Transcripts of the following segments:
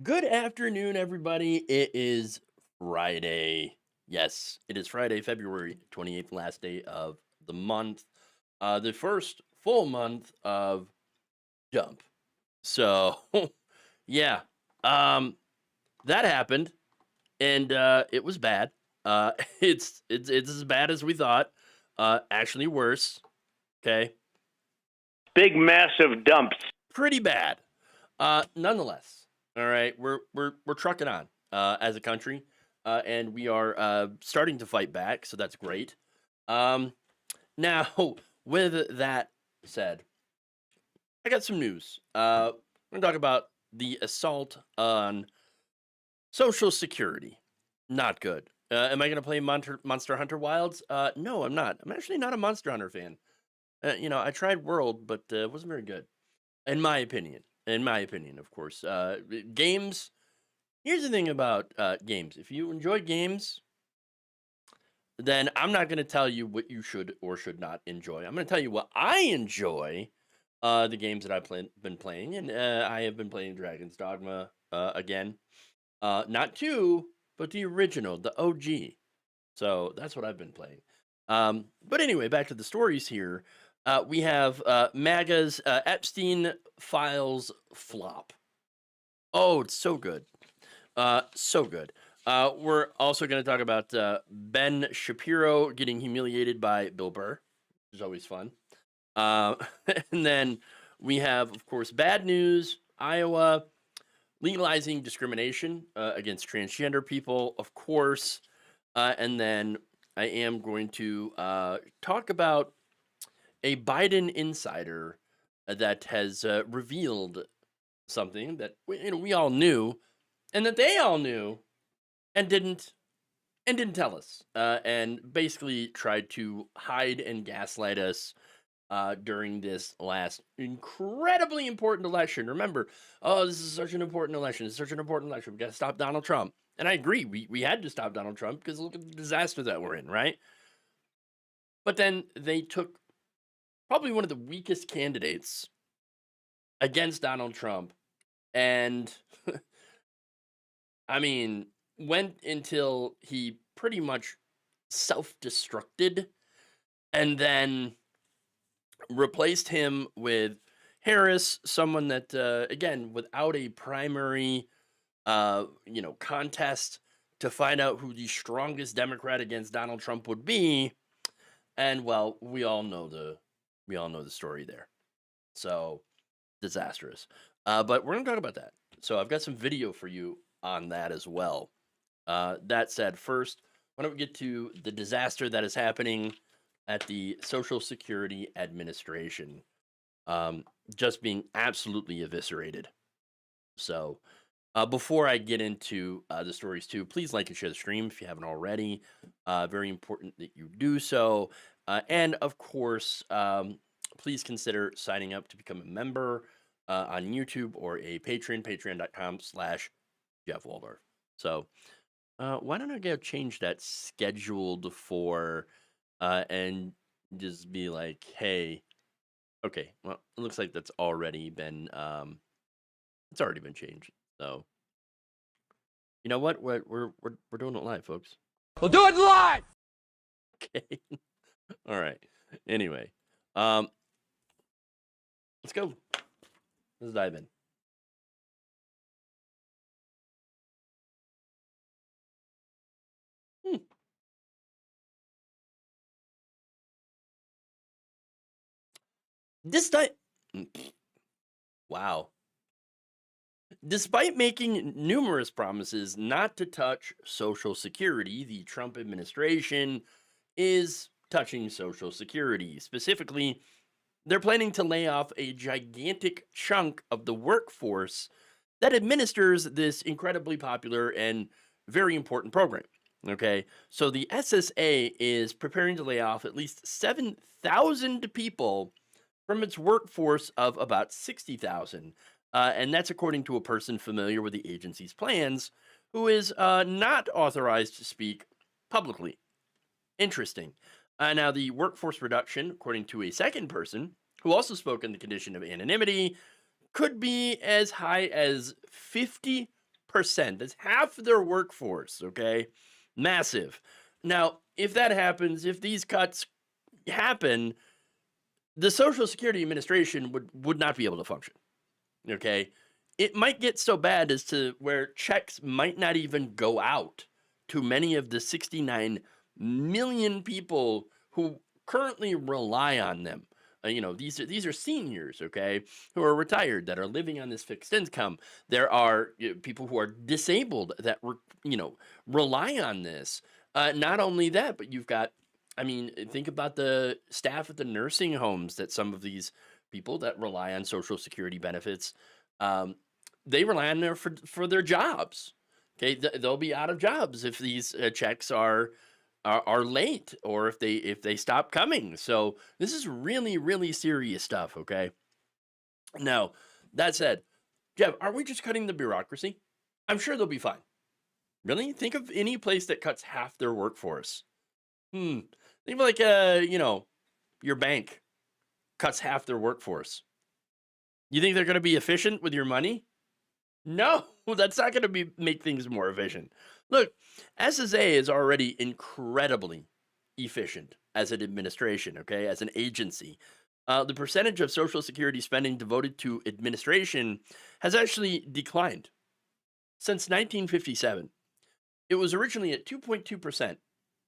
Good afternoon, everybody. It is Friday. Yes, it is Friday, February 28th, last day of the month. The first full month of Jump. So, yeah, um, that happened, and it was bad. It's as bad as we thought. Actually, worse. Okay, Big massive dumps. pretty bad. Nonetheless, all right, we're trucking on as a country, and we are starting to fight back, so that's great. Um, now, with that said, I got some news. We're gonna talk about the assault on Social Security. Not good. Am I gonna play Monster Hunter Wilds? No, I'm not. I'm actually not a Monster Hunter fan. I tried World, but it wasn't very good, in my opinion. In my opinion, of course. Games. Here's the thing about games. If you enjoy games, then I'm not going to tell you what you should or should not enjoy. I'm going to tell you what I enjoy. The games that been playing, and I have been playing Dragon's Dogma again. Not two, but the original, the OG. So that's what I've been playing. But anyway, back to the stories here. We have MAGA's Epstein files flop. Oh, it's so good. So good. We're also going to talk about Ben Shapiro getting humiliated by Bill Burr, which is always fun. Uh, and then we have, of course, bad news Iowa legalizing discrimination against transgender people, of course. And then I am going to talk about a Biden insider that has revealed something that we all knew and that they all knew and didn't tell us, and basically tried to hide and gaslight us during this last incredibly important election. Remember, oh, this is such an important election. It's such an important election. We got to stop Donald Trump. And I agree, we had to stop Donald Trump because look at the disaster that we're in, right? But then they took probably one of the weakest candidates against Donald Trump, and I mean, went until he pretty much self-destructed, and then replaced him with Harris, someone that again, without a primary contest to find out who the strongest Democrat against Donald Trump would be. And well, we all know the story there. So disastrous. But we're gonna talk about that. So I've got some video for you on that as well. That said, first, why don't we get to the disaster that is happening at the Social Security Administration, um, just being absolutely eviscerated. So, before I get into the stories too, please like and share the stream if you haven't already. Very important that you do so. And of course, please consider signing up to become a member on YouTube or a patron, patreon.com/Jeff Waldorf. So, why don't I go change that scheduled for and just be like, hey, okay, well, it looks like that's already been it's already been changed. So you know what? We're doing it live, folks. We'll do it live. Okay. All right. Anyway, um, let's go. Let's dive in. Hmm. This time, wow. Despite making numerous promises not to touch Social Security, the Trump administration is touching Social Security. Specifically, they're planning to lay off a gigantic chunk of the workforce that administers this incredibly popular and very important program. Okay, so the SSA is preparing to lay off at least 7,000 people from its workforce of about 60,000. And that's according to a person familiar with the agency's plans who is not authorized to speak publicly. Interesting. Now, the workforce reduction, according to a second person who also spoke in the condition of anonymity, could be as high as 50%. 20%. That's half their workforce, okay? Massive. Now, if that happens, if these cuts happen, the Social Security Administration would not be able to function, okay? It might get so bad as to where checks might not even go out to many of the 69 million people who currently rely on them. These are seniors, okay, who are retired that are living on this fixed income. There are people who are disabled that rely on this. Not only that, but you've got, I mean, think about the staff at the nursing homes that some of these people that rely on Social Security benefits, um, they rely on there for their jobs. Okay, they'll be out of jobs if these checks are late, or if they stop coming. So this is really, really serious stuff. Okay. Now, that said, Jeff, are we just cutting the bureaucracy? I'm sure they'll be fine. Really? Think of any place that cuts half their workforce. Hmm. Think of like your bank cuts half their workforce. You think they're going to be efficient with your money? No, that's not going to make things more efficient. Look, SSA is already incredibly efficient as an administration, okay, as an agency. The percentage of Social Security spending devoted to administration has actually declined since 1957. It was originally at 2.2%,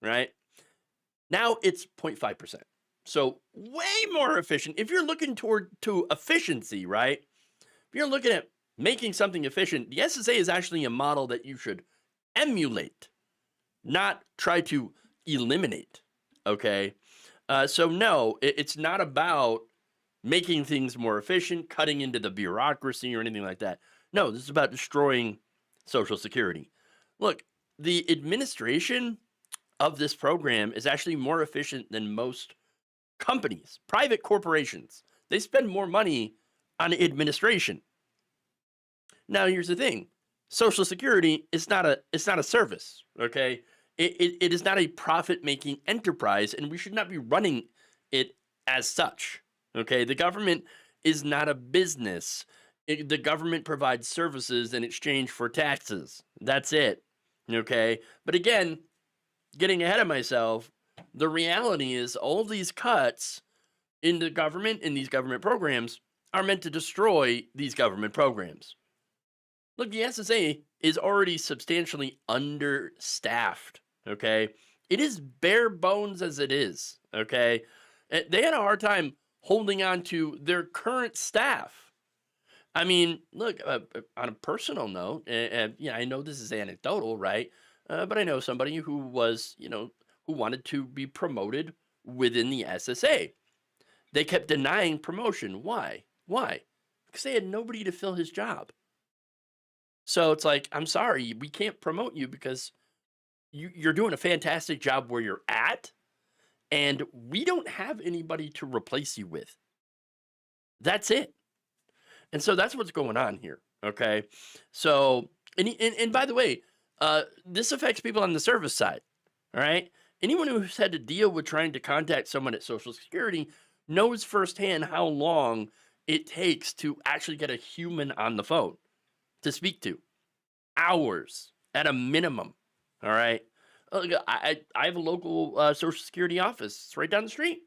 right? Now it's 0.5%. So way more efficient. If you're looking to efficiency, right? If you're looking at making something efficient, the SSA is actually a model that you should emulate, not try to eliminate. Okay. So no, it's not about making things more efficient, cutting into the bureaucracy or anything like that. No, this is about destroying Social Security. Look, the administration of this program is actually more efficient than most companies, private corporations. They spend more money on administration. Now, here's the thing: Social Security is not a service. Okay, it is not a profit making enterprise, and we should not be running it as such. Okay, the government is not a business. The government provides services in exchange for taxes. That's it. Okay, but again, getting ahead of myself, the reality is all these cuts in the government, in these government programs, are meant to destroy these government programs. Look, the SSA is already substantially understaffed. Okay. It is bare bones as it is. Okay. They had a hard time holding on to their current staff. I mean, look, on a personal note, yeah, I know this is anecdotal, right? But I know somebody who was, who wanted to be promoted within the SSA. They kept denying promotion. Why? Why? Because they had nobody to fill his job. So it's like, I'm sorry, we can't promote you because you're doing a fantastic job where you're at, and we don't have anybody to replace you with. That's it. And so that's what's going on here. Okay. So, and by the way, this affects people on the service side. All right. Anyone who's had to deal with trying to contact someone at Social Security knows firsthand how long it takes to actually get a human on the phone to speak to. Hours at a minimum. All right. Look, I have a local Social Security office. It's right down the street.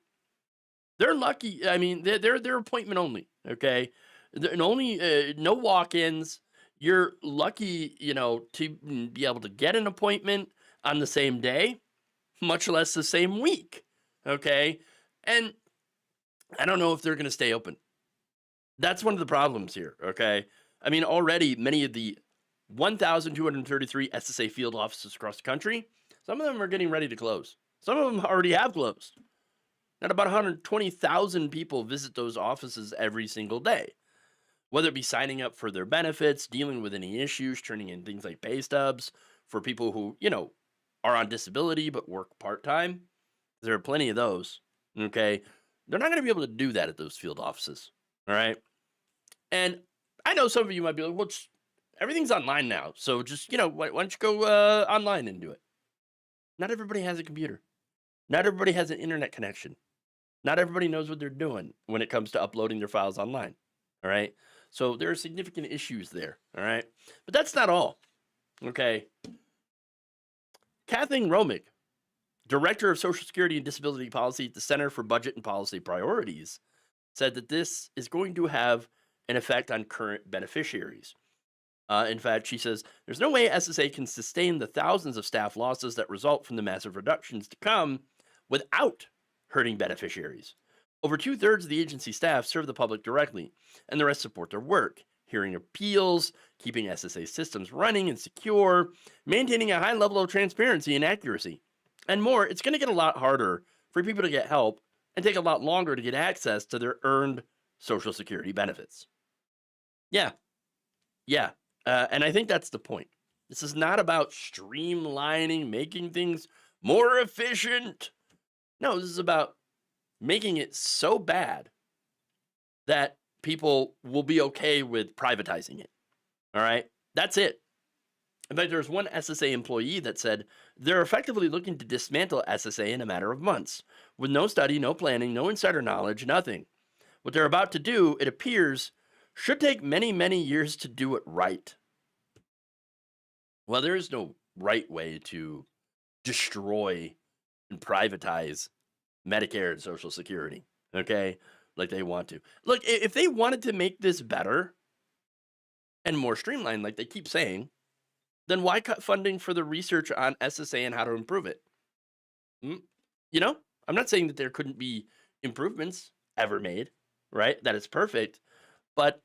They're lucky. I mean, they're appointment only. Okay. And only no walk-ins. You're lucky, to be able to get an appointment on the same day, much less the same week. Okay. And I don't know if they're going to stay open. That's one of the problems here. Okay. I mean, already many of the 1,233 SSA field offices across the country, some of them are getting ready to close. Some of them already have closed. And about 120,000 people visit those offices every single day, whether it be signing up for their benefits, dealing with any issues, turning in things like pay stubs for people who, are on disability but work part-time. There are plenty of those. Okay. They're not going to be able to do that at those field offices. All right. And I know some of you might be like, well, everything's online now. So just, why don't you go online and do it? Not everybody has a computer. Not everybody has an internet connection. Not everybody knows what they're doing when it comes to uploading their files online. All right. So there are significant issues there. All right. But that's not all. Okay. Kathleen Romick, Director of Social Security and Disability Policy at the Center for Budget and Policy Priorities, said that this is going to have an effect on current beneficiaries. In fact, she says there's no way SSA can sustain the thousands of staff losses that result from the massive reductions to come without hurting beneficiaries. Over 2/3 of the agency staff serve the public directly, and the rest support their work, hearing appeals, keeping SSA systems running and secure, maintaining a high level of transparency and accuracy, and more. It's going to get a lot harder for people to get help and take a lot longer to get access to their earned Social Security benefits. Yeah. And I think that's the point. This is not about streamlining, making things more efficient. No, this is about making it so bad that people will be okay with privatizing it. All right? That's it. In fact, there's one SSA employee that said they're effectively looking to dismantle SSA in a matter of months, with no study, no planning, no insider knowledge, nothing. What they're about to do, it appears, should take many, many years to do it right. Well, there is no right way to destroy and privatize Medicare and Social Security, okay? Like they want to. Look, if they wanted to make this better and more streamlined, like they keep saying, then why cut funding for the research on SSA and how to improve it? You know, I'm not saying that there couldn't be improvements ever made, right? That it's perfect, but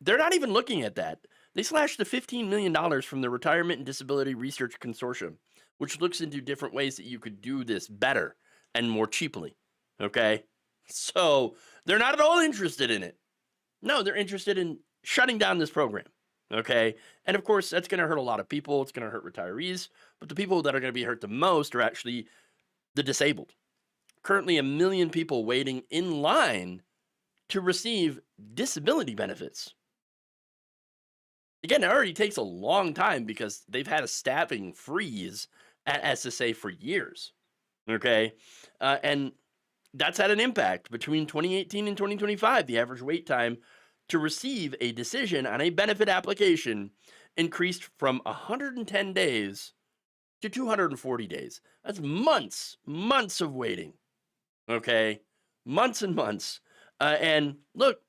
they're not even looking at that. They slashed the $15 million from the Retirement and Disability Research Consortium, which looks into different ways that you could do this better and more cheaply, okay? So they're not at all interested in it. No, they're interested in shutting down this program, okay? And of course, that's going to hurt a lot of people. It's going to hurt retirees, but the people that are going to be hurt the most are actually the disabled. Currently, 1 million people waiting in line to receive disability benefits. Again, it already takes a long time because they've had a staffing freeze at SSA for years, okay? And that's had an impact. Between 2018 and 2025, the average wait time to receive a decision on a benefit application increased from 110 days to 240 days. That's months of waiting, okay? Months and months. And look,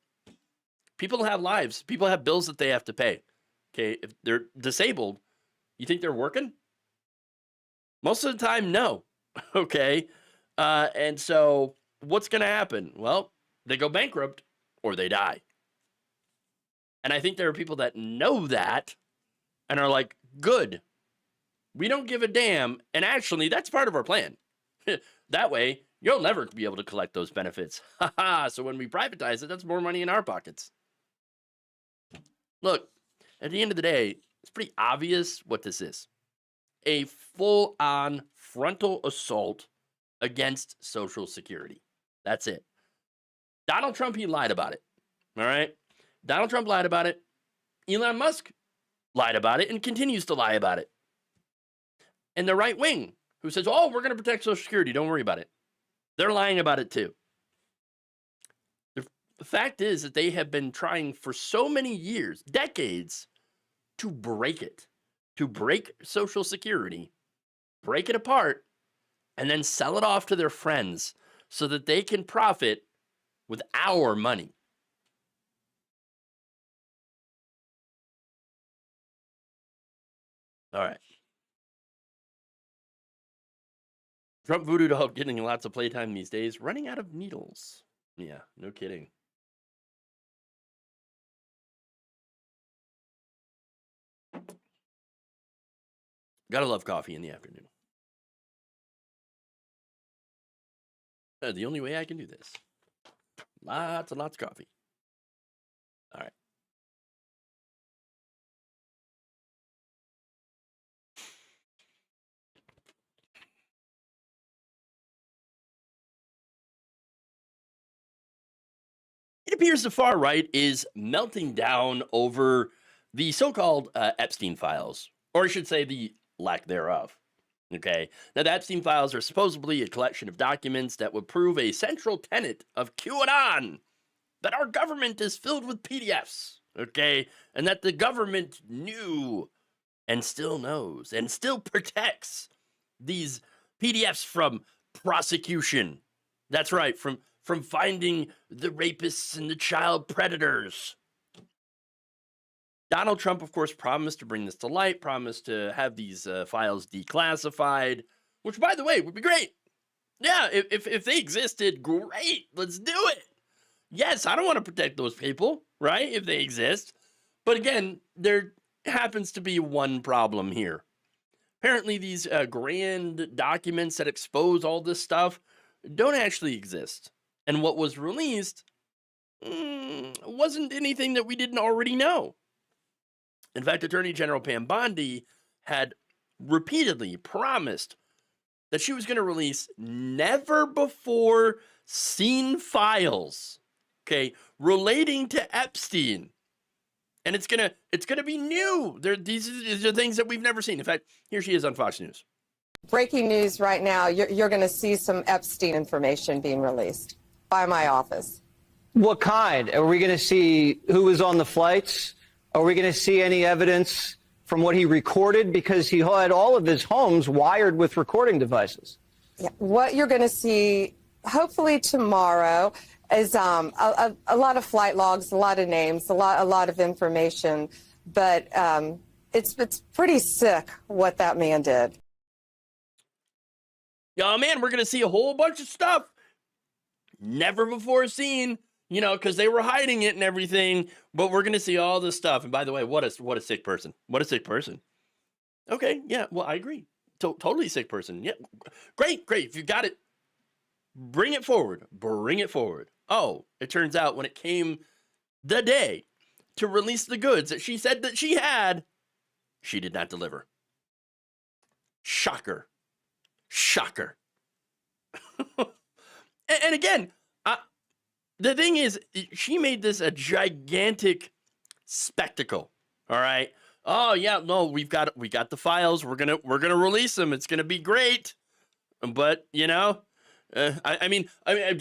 people have lives. People have bills that they have to pay. Okay, if they're disabled, you think they're working? Most of the time, no. Okay, and so what's going to happen? Well, they go bankrupt or they die. And I think there are people that know that and are like, good, we don't give a damn. And actually, that's part of our plan. That way, you'll never be able to collect those benefits. So when we privatize it, that's more money in our pockets. Look, at the end of the day, it's pretty obvious what this is. A full-on frontal assault against Social Security. That's it. Donald Trump, he lied about it. All right? Donald Trump lied about it. Elon Musk lied about it and continues to lie about it. And the right wing, who says, oh, we're going to protect Social Security, don't worry about it. They're lying about it too. The fact is that they have been trying for so many years, decades, to break it, to break Social Security, break it apart, and then sell it off to their friends so that they can profit with our money. All right. Trump voodoo doll getting lots of playtime these days, running out of needles. Yeah, no kidding. Gotta love coffee in the afternoon. The only way I can do this. Lots and lots of coffee. All right. It appears the far right is melting down over the so-called Epstein files, or I should say the lack thereof. Okay. Now, the Epstein files are supposedly a collection of documents that would prove a central tenet of QAnon. that our government is filled with PDFs, okay? And that the government knew and still knows and still protects these PDFs from prosecution. That's right, from finding the rapists and the child predators. Donald Trump, of course, promised to bring this to light, promised to have these files declassified, which, by the way, would be great. Yeah, if they existed, great. Let's do it. Yes, I don't want to protect those people, right, if they exist. But again, there happens to be one problem here. Apparently, these grand documents that expose all this stuff don't actually exist. And what was released wasn't anything that we didn't already know. In fact, Attorney General Pam Bondi had repeatedly promised that she was going to release never before seen files, okay, relating to Epstein. And it's gonna be new. These are things that we've never seen. In fact, here she is on Fox News. Breaking news right now, you're going to see some Epstein information being released by my office. What kind? Are we going to see who was on the flights? Are we going to see any evidence from what he recorded? Because he had all of his homes wired with recording devices. Yeah. What you're going to see, hopefully tomorrow, is a lot of flight logs, a lot of names, a lot of information. But it's pretty sick what that man did. Yeah, man, we're going to see a whole bunch of stuff never before seen, because they were hiding it and everything, but we're going to see all this stuff. And by the way, what a sick person. What a sick person. Okay, yeah, well, I agree. Totally sick person. Yeah, great. If you got it, bring it forward. Oh, it turns out when it came the day to release the goods that she said that she had, she did not deliver. Shocker. And again, the thing is, she made this a gigantic spectacle. All right. Oh yeah, no, we got the files. We're gonna release them. It's gonna be great. But I mean, look at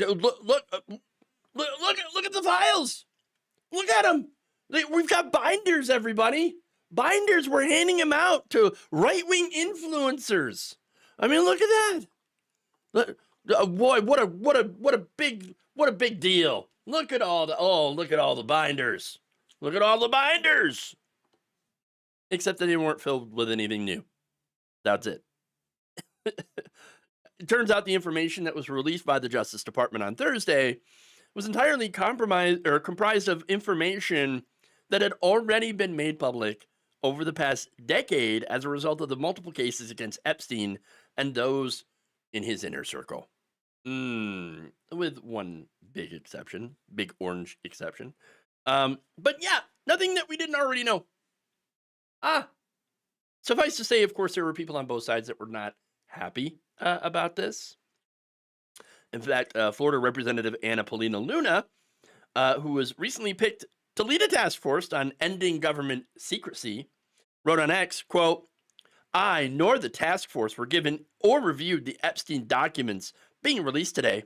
the files. Look at them. We've got binders, everybody. Binders. We're handing them out to right-wing influencers. I mean, look at that. Boy, what a big deal. Look at all the binders. Look at all the binders. Except that they weren't filled with anything new. That's it. It turns out the information that was released by the Justice Department on Thursday was entirely comprised of information that had already been made public over the past decade as a result of the multiple cases against Epstein and those in his inner circle. With one big exception, big orange exception. But yeah, nothing that we didn't already know. Suffice to say, of course, there were people on both sides that were not happy about this. In fact, Florida Representative Anna Paulina Luna, who was recently picked to lead a task force on ending government secrecy, wrote on X, quote, "I nor the task force were given or reviewed the Epstein documents being released today.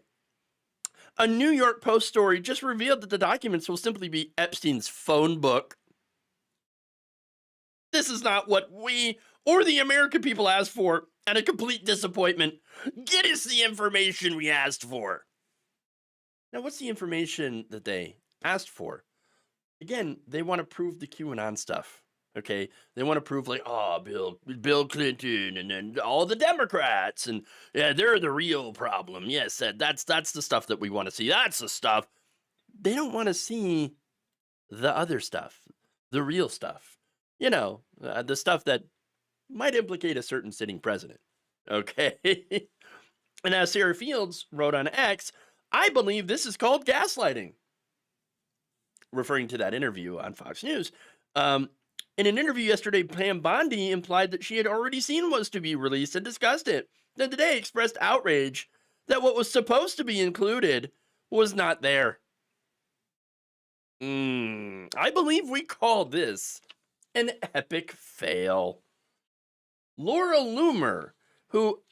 A New York Post story just revealed that the documents will simply be Epstein's phone book. This is not what we or the American people asked for, and a complete disappointment. Get us the information we asked for." Now, what's the information that they asked for? Again, they want to prove the QAnon stuff. Okay, they want to prove Bill Clinton and then all the Democrats, and yeah, they're the real problem. Yes, that's the stuff that we want to see. That's the stuff. They don't want to see the other stuff, the real stuff. The stuff that might implicate a certain sitting president. Okay, and as Sarah Fields wrote on X, "I believe this is called gaslighting," referring to that interview on Fox News. In an interview yesterday, Pam Bondi implied that she had already seen what was to be released and discussed it. Then today expressed outrage that what was supposed to be included was not there. I believe we call this an epic fail. Laura Loomer, who,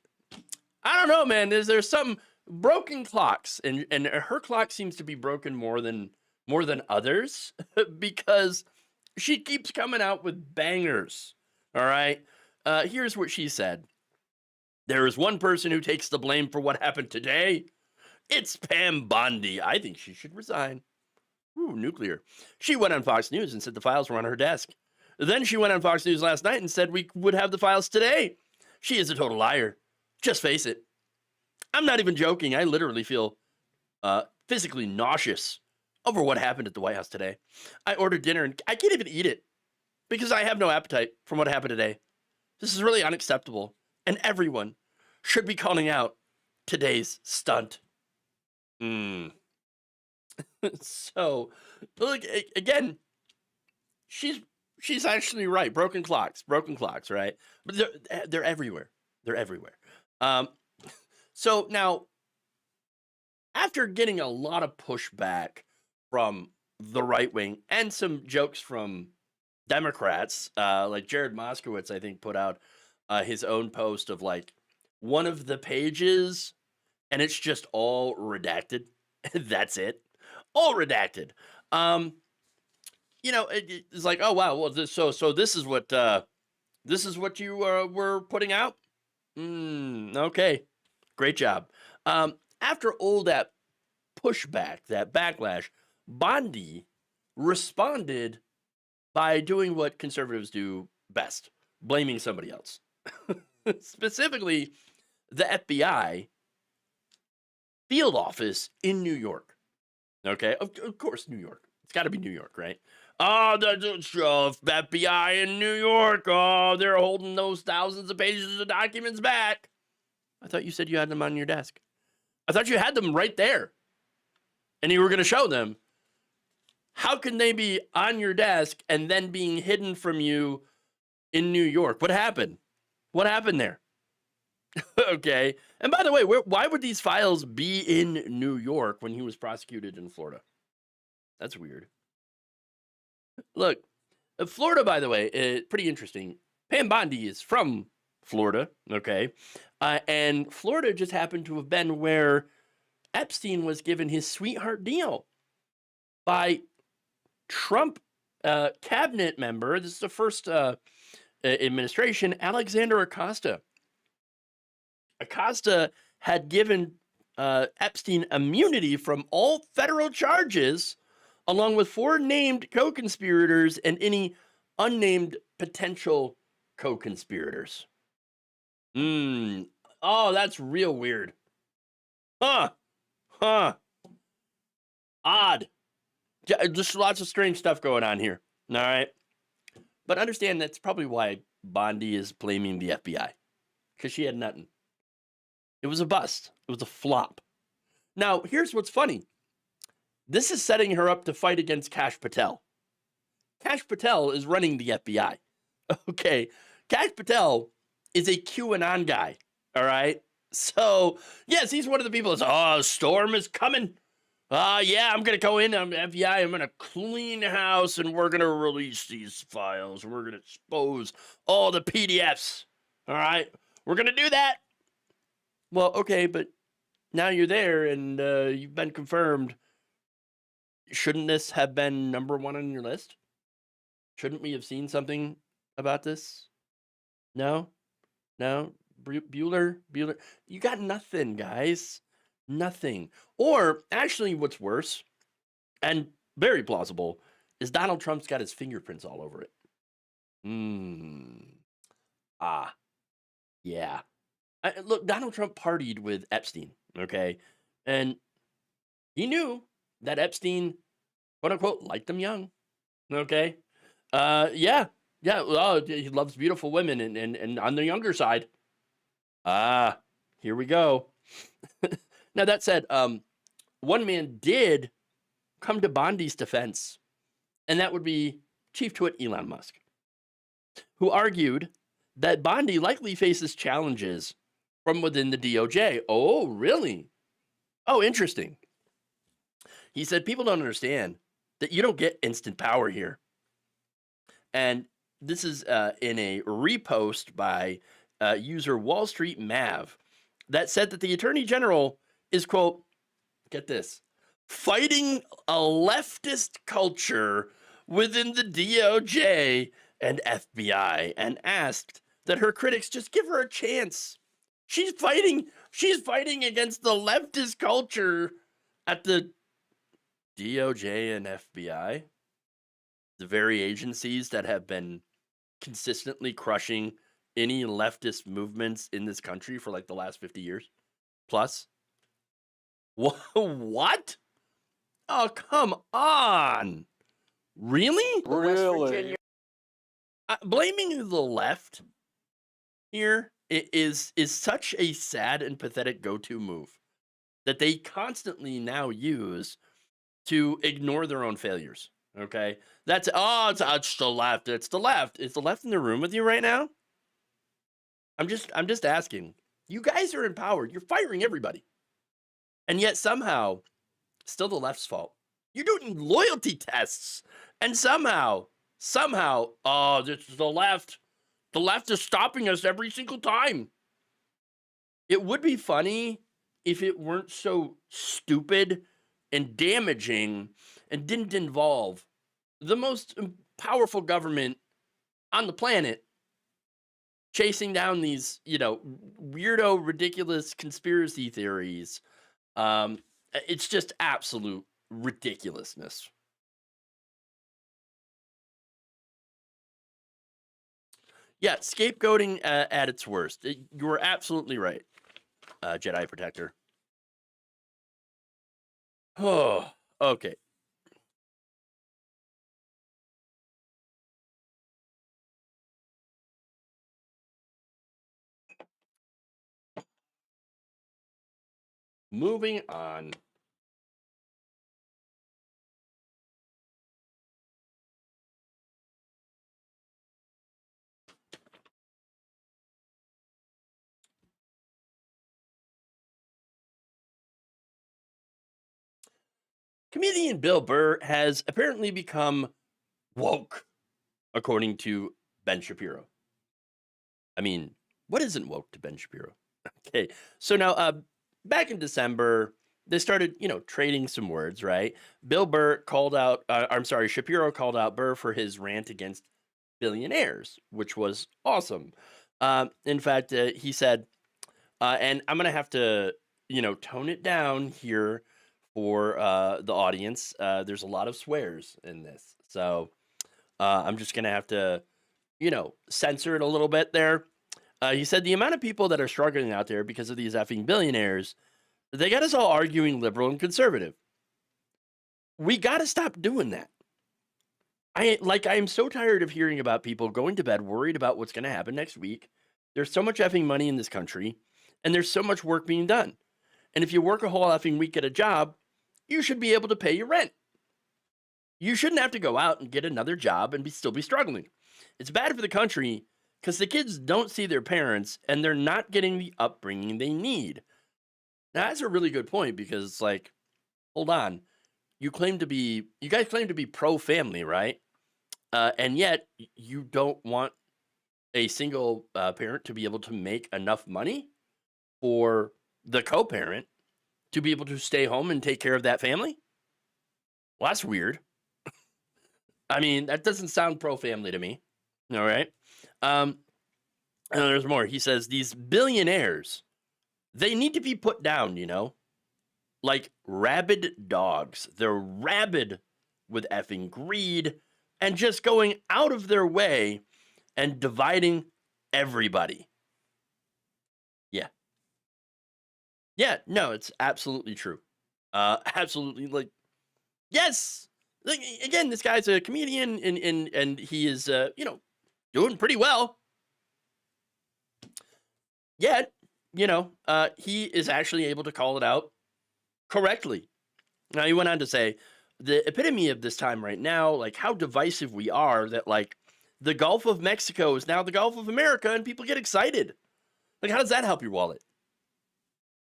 I don't know, man, there's some broken clocks, and her clock seems to be broken more than more than others because she keeps coming out with bangers. All right. Here's what she said. There is one person who takes the blame for what happened today. It's Pam Bondi. I think she should resign. Ooh, nuclear. She went on Fox News and said the files were on her desk. Then she went on Fox News last night and said we would have the files today. She is a total liar. Just face it. I'm not even joking. I literally feel physically nauseous over what happened at the White House today. I ordered dinner and I can't even eat it because I have no appetite from what happened today. This is really unacceptable. And everyone should be calling out today's stunt. So, look, again, she's actually right. Broken clocks, right? But they're everywhere. They're everywhere. So now, after getting a lot of pushback from the right wing and some jokes from Democrats, like Jared Moskowitz, I think, put out his own post of like one of the pages, and it's just all redacted. That's it, all redacted. It's like, oh wow, well, so this is what you were putting out. Okay, great job. After all that pushback, that backlash, Bondi responded by doing what conservatives do best, blaming somebody else. Specifically, the FBI field office in New York. Okay, of course, New York. It's got to be New York, right? Oh, the FBI in New York. Oh, they're holding those thousands of pages of documents back. I thought you said you had them on your desk. I thought you had them right there. And you were going to show them. How can they be on your desk and then being hidden from you in New York? What happened? What happened there? Okay. And by the way, why would these files be in New York when he was prosecuted in Florida? That's weird. Look, Florida, by the way, pretty interesting. Pam Bondi is from Florida, okay? And Florida just happened to have been where Epstein was given his sweetheart deal by Trump cabinet member. This is the first administration, Alexander Acosta. Acosta had given Epstein immunity from all federal charges, along with 4 named co-conspirators and any unnamed potential co-conspirators. Oh, that's real weird. Huh. Odd. Just lots of strange stuff going on here. All right. But understand that's probably why Bondi is blaming the FBI. Because she had nothing. It was a bust. It was a flop. Now, here's what's funny. This is setting her up to fight against Kash Patel. Kash Patel is running the FBI. Okay. Kash Patel is a QAnon guy. All right. So, yes, he's one of the people that's, oh, storm is coming. Yeah, I'm going to go in, I'm FBI, I'm going to clean the house, and we're going to release these files. We're going to expose all the PDFs. All right? We're going to do that. Well, okay, but now you're there, and you've been confirmed. Shouldn't this have been number 1 on your list? Shouldn't we have seen something about this? No? Bueller, you got nothing, guys. Nothing. Or actually, what's worse and very plausible is Donald Trump's got his fingerprints all over it. Yeah. Look, Donald Trump partied with Epstein, okay? And he knew that Epstein, quote unquote, liked them young, okay? Yeah. Well, he loves beautiful women and on the younger side. Here we go. Now, that said, one man did come to Bondi's defense, and that would be Chief Twit Elon Musk, who argued that Bondi likely faces challenges from within the DOJ. Oh, really? Oh, interesting. He said people don't understand that you don't get instant power here. And this is in a repost by user Wall Street Mav that said that the Attorney General is, quote, get this, fighting a leftist culture within the DOJ and FBI and asked that her critics just give her a chance. She's fighting against the leftist culture at the DOJ and FBI, the very agencies that have been consistently crushing any leftist movements in this country for like the last 50 years plus. What? Oh, come on. Really? Really? Blaming the left here is such a sad and pathetic go-to move that they constantly now use to ignore their own failures. Okay, it's the left. It's the left. Is the left in the room with you right now? I'm just asking. You guys are in power. You're firing everybody, and yet somehow, still the left's fault. You're doing loyalty tests, and somehow, oh, this is the left. The left is stopping us every single time. It would be funny if it weren't so stupid and damaging and didn't involve the most powerful government on the planet chasing down these, weirdo, ridiculous conspiracy theories. It's just absolute ridiculousness. Yeah, scapegoating at its worst. You were absolutely right, Jedi Protector. Oh, okay. Moving on. Comedian Bill Burr has apparently become woke, according to Ben Shapiro. I mean, what isn't woke to Ben Shapiro? Okay, so now, back in December, they started, trading some words, right? Shapiro called out Burr for his rant against billionaires, which was awesome. In fact, he said, and I'm going to have to, tone it down here for the audience. There's a lot of swears in this. So I'm just going to have to, censor it a little bit there. He said the amount of people that are struggling out there because of these effing billionaires, they got us all arguing liberal and conservative. We got to stop doing that. I am so tired of hearing about people going to bed worried about what's going to happen next week. There's so much effing money in this country, and there's so much work being done. And if you work a whole effing week at a job, you should be able to pay your rent. You shouldn't have to go out and get another job and still be struggling. It's bad for the country because the kids don't see their parents and they're not getting the upbringing they need. Now, that's a really good point because it's like, hold on. You guys claim to be pro-family, right? And yet you don't want a single parent to be able to make enough money for the co-parent to be able to stay home and take care of that family? Well, that's weird. I mean, that doesn't sound pro-family to me. All right. And there's more. He says these billionaires, they need to be put down, like rabid dogs. They're rabid with effing greed and just going out of their way and dividing everybody. Yeah, no, it's absolutely true. Absolutely, yes. Again, this guy's a comedian and he is, doing pretty well. Yet, he is actually able to call it out correctly. Now, he went on to say, the epitome of this time right now, like how divisive we are, that like the Gulf of Mexico is now the Gulf of America and people get excited. Like, how does that help your wallet?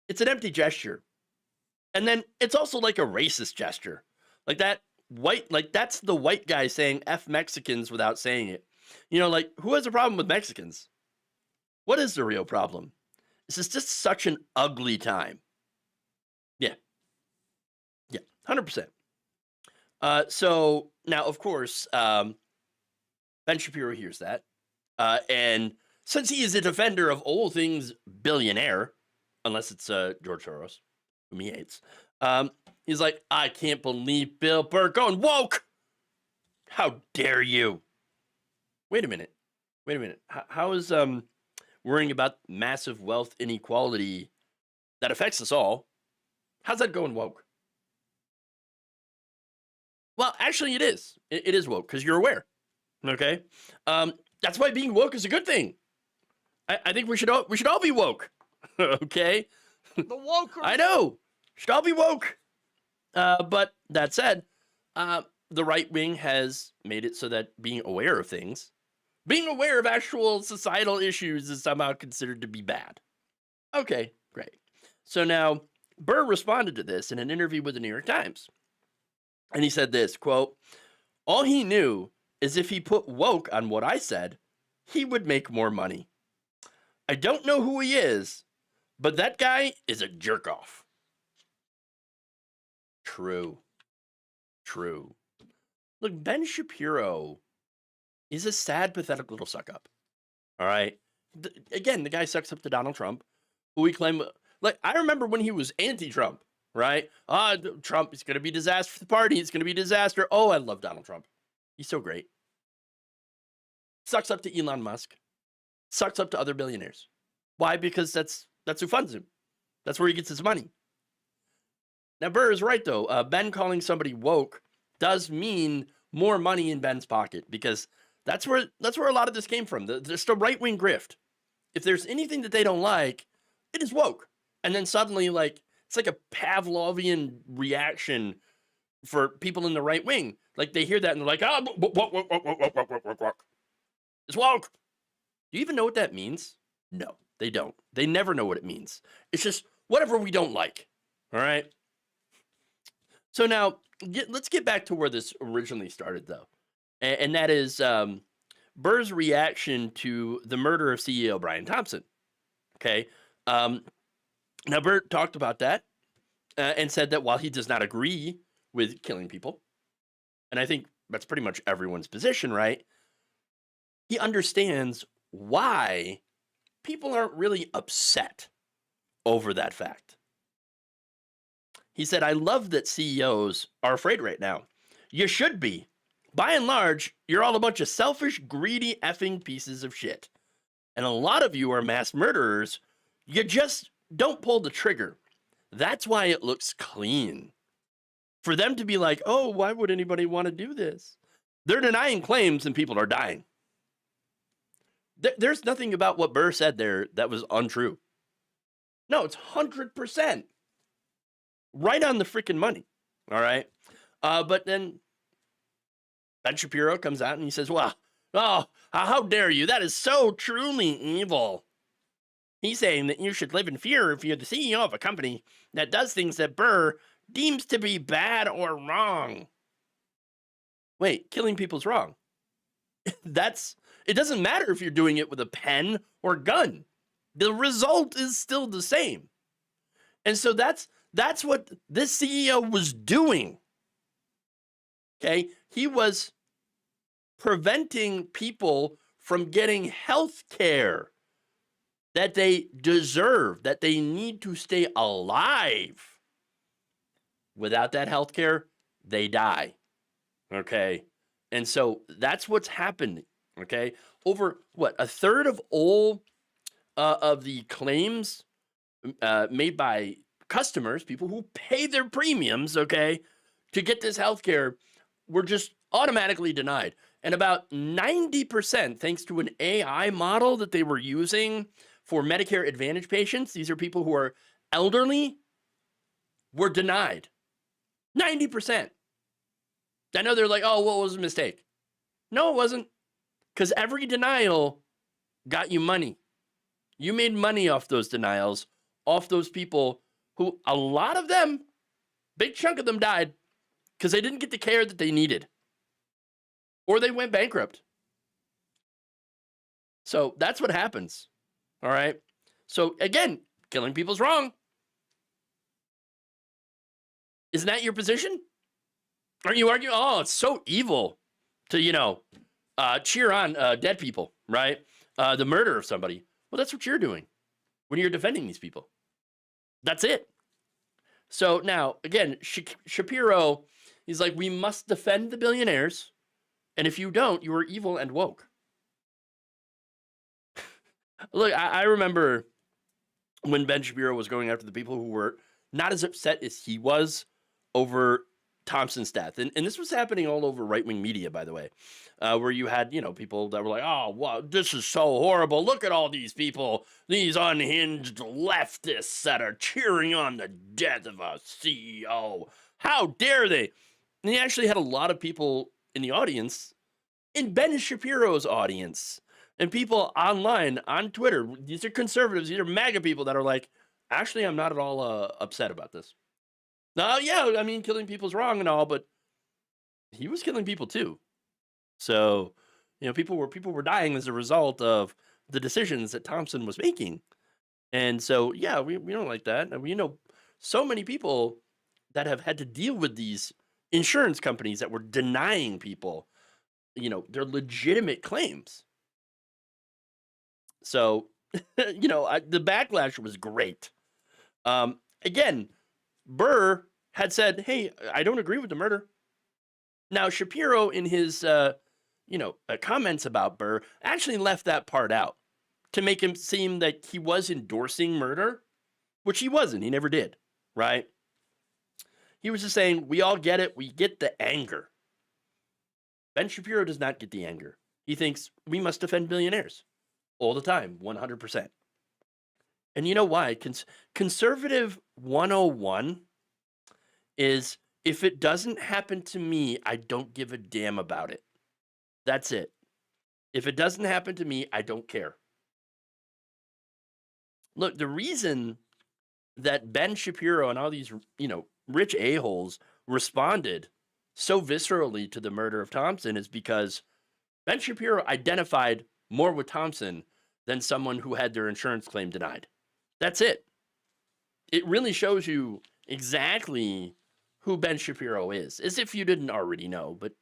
It's an empty gesture. And then it's also like a racist gesture. Like that's the white guy saying F Mexicans without saying it. Who has a problem with Mexicans? What is the real problem? This is just such an ugly time. Yeah. 100%. So now, of course, Ben Shapiro hears that. And since he is a defender of all things billionaire, unless it's George Soros, whom he hates, he's like, I can't believe Bill Burr going woke. How dare you? Wait a minute. How is worrying about massive wealth inequality that affects us all, how's that going woke? Well, actually, it is. It is woke because you're aware. Okay, that's why being woke is a good thing. I think we should all be woke. Okay, The wokers. I know, should all be woke. But that said, the right wing has made it so that being aware of things, being aware of actual societal issues, is somehow considered to be bad. Okay, great. So now Burr responded to this in an interview with the New York Times. And he said this, quote, all he knew is if he put woke on what I said, he would make more money. I don't know who he is, but that guy is a jerk off. True. Look, Ben Shapiro is a sad, pathetic little suck up. All right. Again, the guy sucks up to Donald Trump, who we claim, like, I remember when he was anti-Trump, right? Trump is going to be disaster for the party. It's going to be disaster. Oh, I love Donald Trump. He's so great. Sucks up to Elon Musk. Sucks up to other billionaires. Why? Because that's who funds him. That's where he gets his money. Now, Burr is right, though. Ben calling somebody woke does mean more money in Ben's pocket, because that's where a lot of this came from. Just a right-wing grift. If there's anything that they don't like, it is woke. And then suddenly, like, it's like a Pavlovian reaction for people in the right wing. Like, they hear that and they're like, woke. It's woke. Do you even know what that means? No, they don't. They never know what it means. It's just whatever we don't like. All right? So now, let's get back to where this originally started, though. And that is Burr's reaction to the murder of CEO Brian Thompson. Okay? Now, Burr talked about that and said that while he does not agree with killing people, and I think that's pretty much everyone's position, right? He understands why people aren't really upset over that fact. He said, I love that CEOs are afraid right now. You should be. By and large, you're all a bunch of selfish, greedy, effing pieces of shit. And a lot of you are mass murderers. You just don't pull the trigger. That's why it looks clean. For them to be like, oh, why would anybody want to do this? They're denying claims and people are dying. There's nothing about what Burr said there that was untrue. No, it's 100%. Right on the freaking money. All right. But then Ben Shapiro comes out and he says, well, oh, how dare you? That is so truly evil. He's saying that you should live in fear if you're the CEO of a company that does things that Burr deems to be bad or wrong. Wait, killing people's wrong. It doesn't matter if you're doing it with a pen or gun. The result is still the same. And so that's what this CEO was doing. Okay? He was preventing people from getting health care that they deserve, that they need to stay alive. Without that health care, they die. Okay? And so that's what's happened. Okay? Over, what, a third of all of the claims made by customers, people who pay their premiums, okay, to get this health care, were just automatically denied. And about 90%, thanks to an AI model that they were using for Medicare Advantage patients, these are people who are elderly, were denied. 90%. I know they're like, oh, well, it was a mistake. No, it wasn't. Because every denial got you money. You made money off those denials, off those people who, a lot of them, big chunk of them died because they didn't get the care that they needed. Or they went bankrupt. So that's what happens. All right. So again, killing people's wrong. Isn't that your position? Aren't you arguing? Oh, it's so evil to, cheer on dead people, right? The murder of somebody. Well, that's what you're doing when you're defending these people. That's it. So now, again, Shapiro, he's like, we must defend the billionaires. And if you don't, you are evil and woke. Look, I remember when Ben Shapiro was going after the people who were not as upset as he was over Thompson's death. And this was happening all over right-wing media, by the way, where you had, people that were like, oh, wow, this is so horrible. Look at all these people, these unhinged leftists that are cheering on the death of a CEO. How dare they? And he actually had a lot of people in the audience, in Ben Shapiro's audience, and people online, on Twitter. These are conservatives, these are MAGA people that are like, actually, I'm not at all upset about this. Now, yeah, I mean, killing people's wrong and all, but he was killing people too. So, people were dying as a result of the decisions that Thompson was making. And so, yeah, we don't like that. And so many people that have had to deal with these insurance companies that were denying people, their legitimate claims. So, the backlash was great. Again, Burr had said, hey, I don't agree with the murder. Now, Shapiro, in his, comments about Burr, actually left that part out to make him seem that he was endorsing murder, which he wasn't. He never did, right? He was just saying, we all get it. We get the anger. Ben Shapiro does not get the anger. He thinks we must defend billionaires all the time, 100%. And you know why? Conservative 101 is, if it doesn't happen to me, I don't give a damn about it. That's it. If it doesn't happen to me, I don't care. Look, the reason that Ben Shapiro and all these, rich a-holes responded so viscerally to the murder of Thompson is because Ben Shapiro identified more with Thompson than someone who had their insurance claim denied. That's it. It really shows you exactly who Ben Shapiro is, as if you didn't already know, but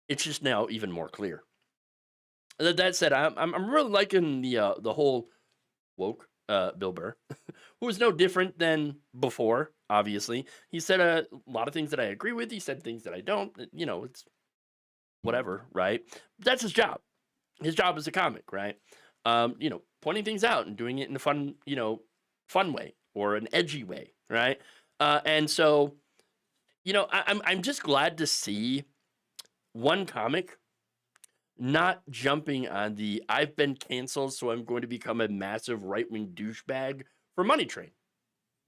it's just now even more clear. That said, I'm really liking the whole woke Bill Burr, who is no different than before. Obviously, he said a lot of things that I agree with. He said things that I don't. It's whatever, right? That's his job. His job is a comic, right? Pointing things out and doing it in a fun way or an edgy way, right? And so, I'm just glad to see one comic not jumping on the I've been canceled, so I'm going to become a massive right-wing douchebag for money train.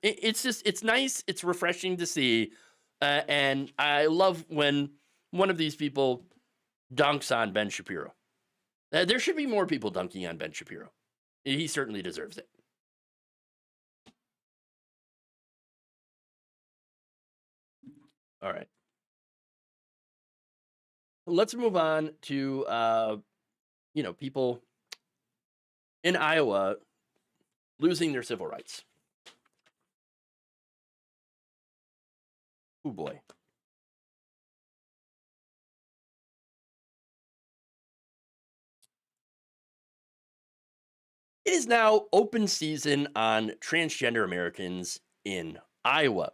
It's nice. It's refreshing to see. And I love when one of these people dunks on Ben Shapiro. There should be more people dunking on Ben Shapiro. He certainly deserves it. All right. Let's move on to, people in Iowa losing their civil rights. Oh, boy. It is now open season on transgender Americans in Iowa.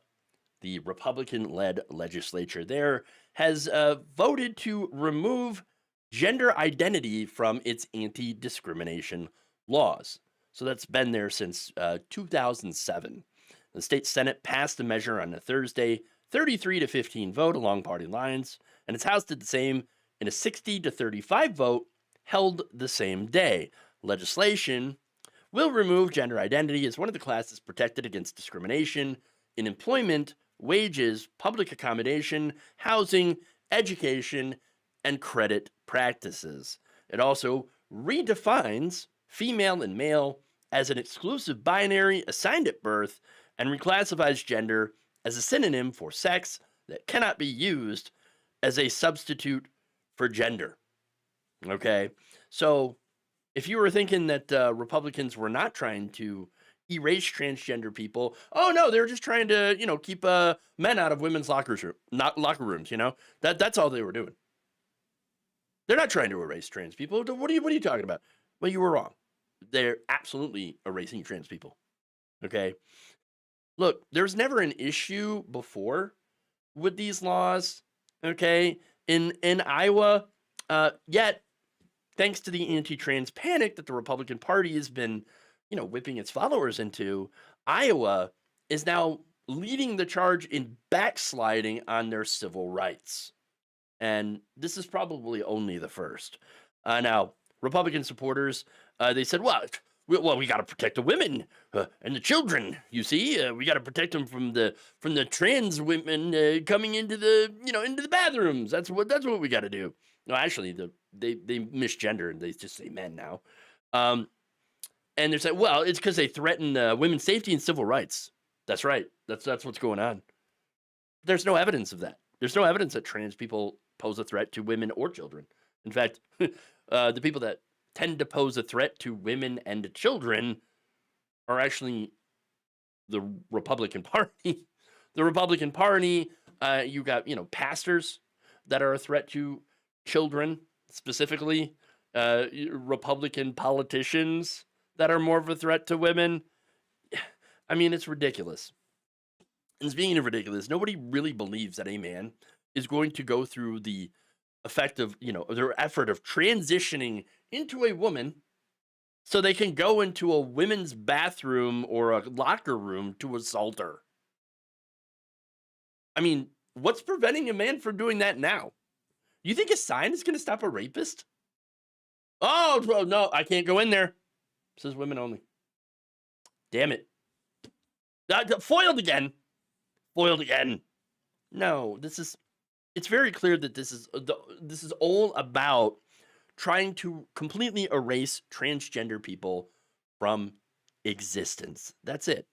The Republican-led legislature there has voted to remove gender identity from its anti-discrimination laws. So that's been there since 2007. The state Senate passed the measure on a Thursday, 33-15 vote along party lines, and its House did the same in a 60-35 vote held the same day. Legislation will remove gender identity as one of the classes protected against discrimination in employment, wages, public accommodation, housing, education, and credit practices. It also redefines female and male as an exclusive binary assigned at birth and reclassifies gender as a synonym for sex that cannot be used as a substitute for gender. Okay? So if you were thinking that Republicans were not trying to erase transgender people. Oh no, they're just trying to, keep men out of women's locker rooms. That's all they were doing. They're not trying to erase trans people. What are you talking about? Well, you were wrong. They're absolutely erasing trans people. Okay. Look, there's never an issue before with these laws. Okay. In Iowa, yet thanks to the anti-trans panic that the Republican Party has been, whipping its followers into, Iowa is now leading the charge in backsliding on their civil rights. And this is probably only the first. Now, Republican supporters, they said, well, we got to protect the women and the children. You see, we got to protect them from the trans women coming into the bathrooms. That's what we got to do. No, actually, they misgender and they just say men now. And they're saying, well, it's because they threaten women's safety and civil rights. That's right. That's what's going on. There's no evidence of that. There's no evidence that trans people pose a threat to women or children. In fact, the people that tend to pose a threat to women and children are actually the Republican Party. The Republican Party, you got, pastors that are a threat to children, specifically Republican politicians that are more of a threat to women. I mean, it's ridiculous. And speaking of ridiculous, nobody really believes that a man is going to go through the effect of, their effort of transitioning into a woman so they can go into a women's bathroom or a locker room to assault her. I mean, what's preventing a man from doing that now? You think a sign is going to stop a rapist? Oh, no, I can't go in there. It says women only. Damn it. Foiled again. Foiled again. No, it's very clear that this is all about trying to completely erase transgender people from existence. That's it.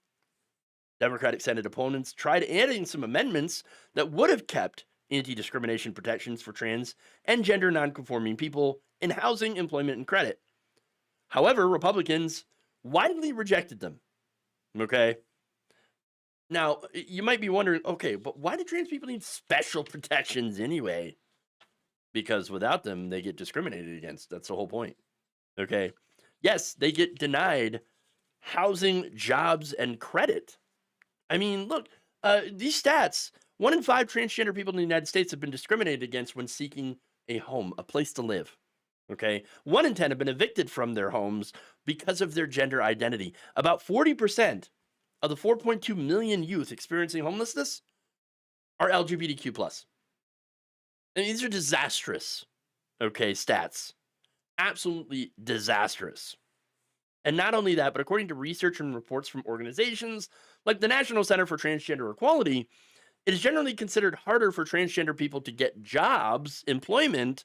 Democratic Senate opponents tried adding some amendments that would have kept anti-discrimination protections for trans and gender nonconforming people in housing, employment, and credit. However, Republicans widely rejected them. Okay? Now, you might be wondering, okay, but why do trans people need special protections anyway? Because without them, they get discriminated against. That's the whole point. Okay? Yes, they get denied housing, jobs, and credit. I mean, look, these stats, 1 in 5 transgender people in the United States have been discriminated against when seeking a home, a place to live. Okay? 1 in 10 have been evicted from their homes because of their gender identity. About 40% of the 4.2 million youth experiencing homelessness are LGBTQ+. And these are disastrous, okay, stats. Absolutely disastrous. And not only that, but according to research and reports from organizations like the National Center for Transgender Equality, it is generally considered harder for transgender people to get jobs, employment,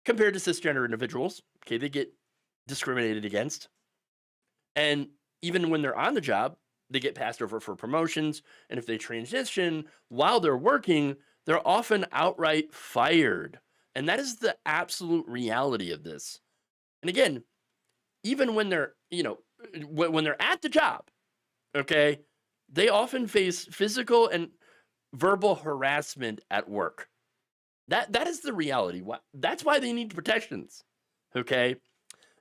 compared to cisgender individuals. Okay, they get discriminated against. And even when they're on the job, they get passed over for promotions. And if they transition while they're working, they're often outright fired. And that is the absolute reality of this. And again, even when they're, when they're at the job, okay, they often face physical and verbal harassment at work. That is the reality. That's why they need protections. Okay.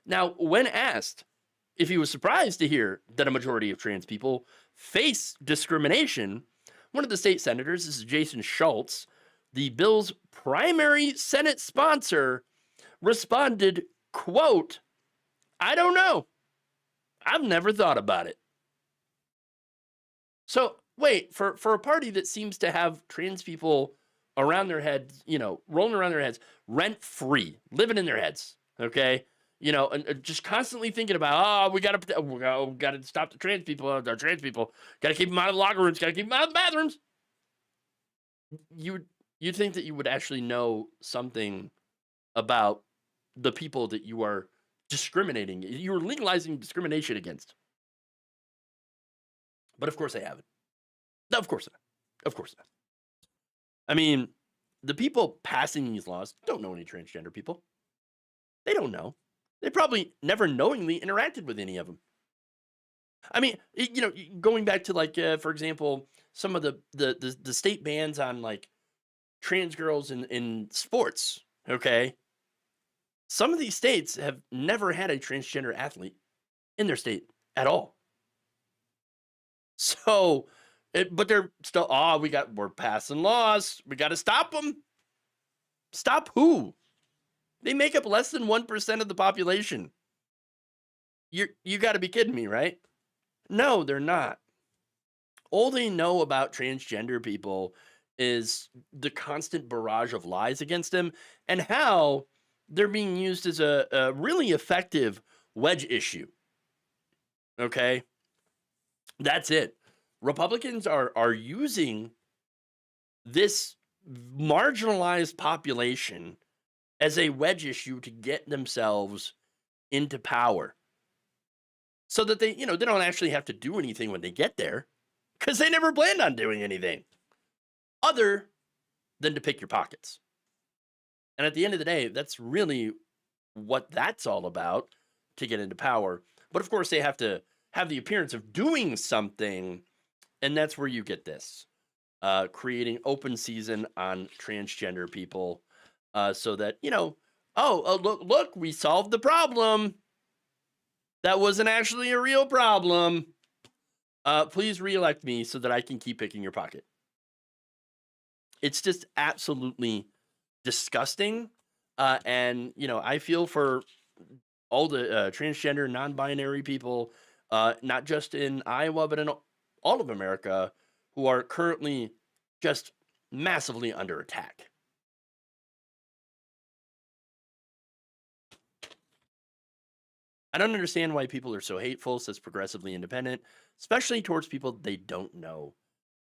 Now, when asked if he was surprised to hear that a majority of trans people face discrimination, one of the state senators, this is Jason Schultz, the bill's primary Senate sponsor, responded, quote, "I don't know. I've never thought about it." So wait, for a party that seems to have trans people around their heads, rolling around their heads, rent free, living in their heads, okay, and just constantly thinking about, we got to stop the trans people, got to keep them out of the locker rooms, got to keep them out of the bathrooms. You'd think that you would actually know something about the people that you are discriminating, you're legalizing discrimination against. But of course they haven't. Of course not. Of course not. I mean, the people passing these laws don't know any transgender people. They don't know. They probably never knowingly interacted with any of them. I mean, going back to like, for example, some of the state bans on like trans girls in sports. Okay, some of these states have never had a transgender athlete in their state at all. So, but they're still, we're passing laws. We got to stop them. Stop who? They make up less than 1% of the population. You got to be kidding me, right? No, they're not. All they know about transgender people is the constant barrage of lies against them and how they're being used as a really effective wedge issue. Okay? That's it. Republicans are using this marginalized population as a wedge issue to get themselves into power. So that they don't actually have to do anything when they get there, because they never planned on doing anything other than to pick your pockets. And at the end of the day, that's really what that's all about, to get into power. But of course, they have to have the appearance of doing something, and that's where you get this. Creating open season on transgender people, so that, look, we solved the problem. That wasn't actually a real problem. Please reelect me so that I can keep picking your pocket. It's just absolutely disgusting. And, I feel for all the transgender, non-binary people, not just in Iowa, but in all of America, who are currently just massively under attack. I don't understand why people are so hateful, says Progressively Independent, especially towards people they don't know.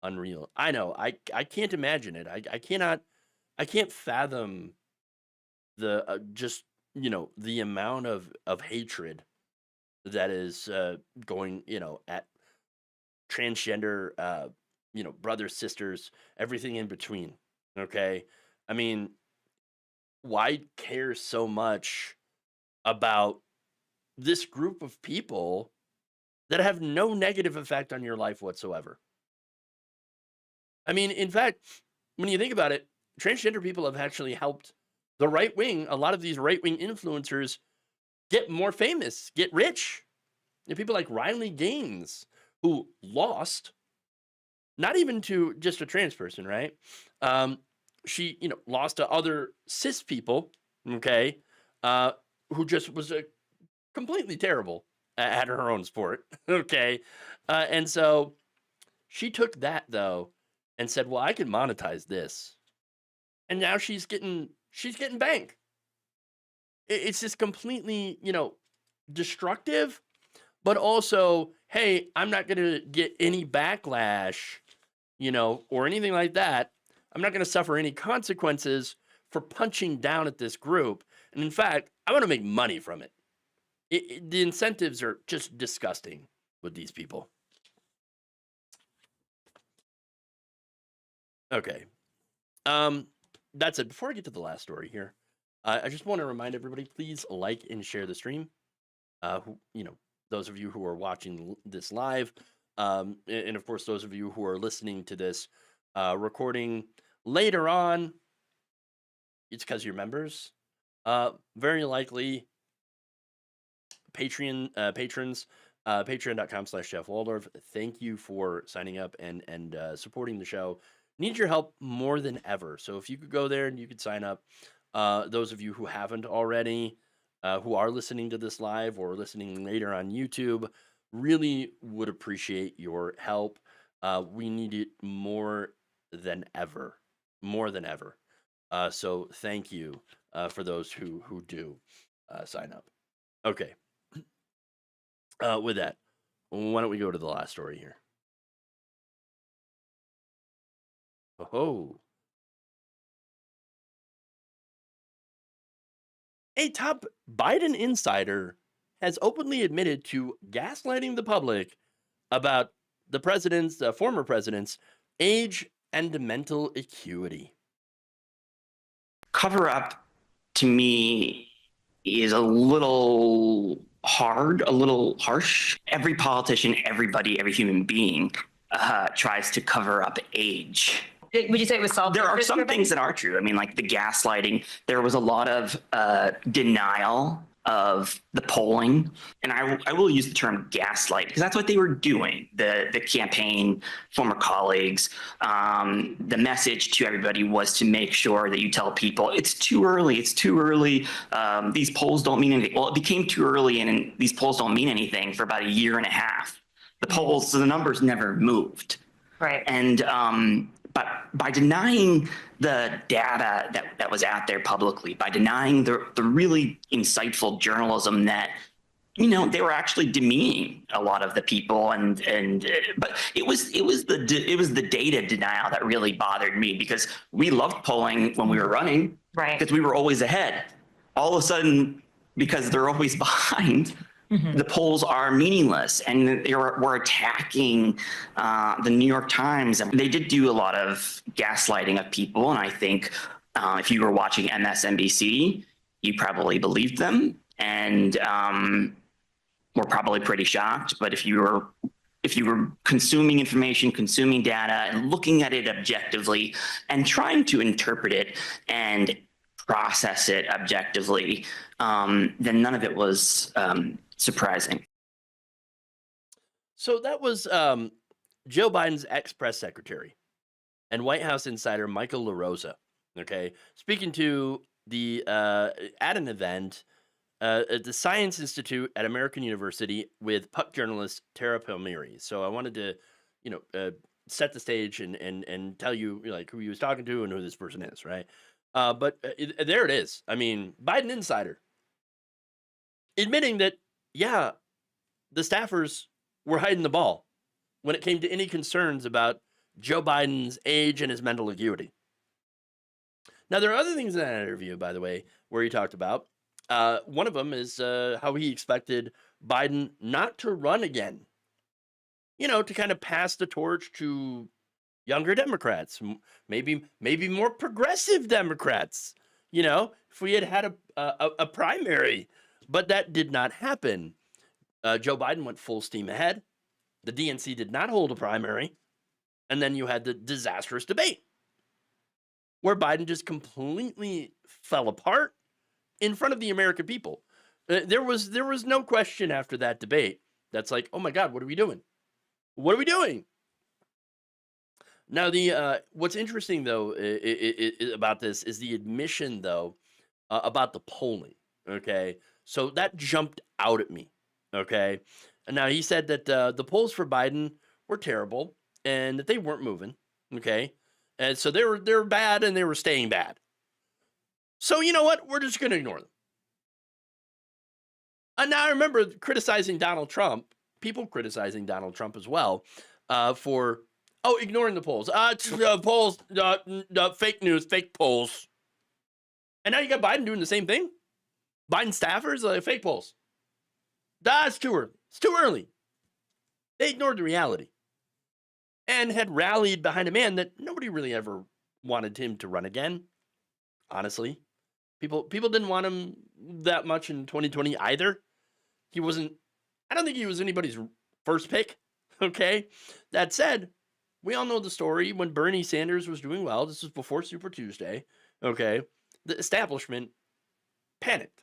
Unreal. I know. I can't imagine it. I can't fathom the the amount of hatred that is going, at transgender, brothers, sisters, everything in between. Okay. I mean, why care so much about this group of people that have no negative effect on your life whatsoever? I mean, in fact, when you think about it, transgender people have actually helped the right wing, a lot of these right wing influencers, get more famous, get rich. People like Riley Gaines, who lost, not even to just a trans person, right? She, lost to other cis people, okay, who just was completely terrible at her own sport, okay? And so she took that, though, and said, well, I can monetize this. And now she's getting bank. It's just completely, destructive, but also, hey, I'm not going to get any backlash, or anything like that. I'm not going to suffer any consequences for punching down at this group. And in fact, I want to make money from it. The incentives are just disgusting with these people. Okay. That's it. Before I get to the last story here, I just want to remind everybody, please like and share the stream. Those of you who are watching this live, and of course, those of you who are listening to this recording later on, it's because you're members. Very likely patrons, patreon.com/Jeff Waldorf. Thank you for signing up and supporting the show. Need your help more than ever. So if you could go there and you could sign up, those of you who haven't already, who are listening to this live or listening later on YouTube, really would appreciate your help. We need it more than ever. So thank you for those who do sign up. Okay. With that, why don't we go to the last story here? Oh. A top Biden insider has openly admitted to gaslighting the public about the former president's age and mental acuity. Cover up to me is a little hard, a little harsh. Every politician, everybody, every human being tries to cover up age. Would you say it was solved? There are some things that are true. I mean, like the gaslighting, there was a lot of denial of the polling. And I will use the term gaslight because that's what they were doing. The campaign, former colleagues, the message to everybody was to make sure that you tell people it's too early. It's too early. These polls don't mean anything. Well, it became too early and these polls don't mean anything for about a year and a half. The polls, so the numbers never moved. Right. And but by denying the data that was out there publicly, by denying the really insightful journalism that, you know, they were actually demeaning a lot of the people, but it was the data denial that really bothered me because we loved polling when we were running, Right. because we were always ahead. All of a sudden, because they're always behind, the polls are meaningless, and we're attacking the New York Times. They did do a lot of gaslighting of people, and I think if you were watching MSNBC, you probably believed them, and were probably pretty shocked. But if you were consuming information, consuming data, and looking at it objectively, and trying to interpret it and process it objectively, then none of it was surprising. So that was Joe Biden's ex-press secretary and White House insider Michael LaRosa, okay, speaking to the at an event at the Science Institute at American University with Puck journalist Tara Palmieri. So I wanted to, set the stage and tell you like who he was talking to and who this person is, right? But there it is. I mean, Biden insider admitting that, yeah, the staffers were hiding the ball when it came to any concerns about Joe Biden's age and his mental acuity. Now, there are other things in that interview, by the way, where he talked about. One of them is how he expected Biden not to run again, to kind of pass the torch to younger Democrats, maybe more progressive Democrats, if we had a primary. But that did not happen. Joe Biden went full steam ahead. The DNC did not hold a primary. And then you had the disastrous debate where Biden just completely fell apart in front of the American people. There was no question after that debate that's like, oh my God, what are we doing? What are we doing? Now, what's interesting, though, about this is the admission, though, about the polling, okay? So that jumped out at me, okay? And now he said that the polls for Biden were terrible and that they weren't moving, okay? And so they were bad and they were staying bad. So you know what? We're just going to ignore them. And now I remember criticizing Donald Trump, people criticizing Donald Trump as well, for ignoring the polls. Polls, fake news, fake polls. And now you got Biden doing the same thing. Biden staffers, fake polls. It's too early. It's too early. They ignored the reality and had rallied behind a man that nobody really ever wanted him to run again. Honestly, people didn't want him that much in 2020 either. I don't think he was anybody's first pick. Okay. That said, we all know the story when Bernie Sanders was doing well. This was before Super Tuesday. Okay. The establishment panicked.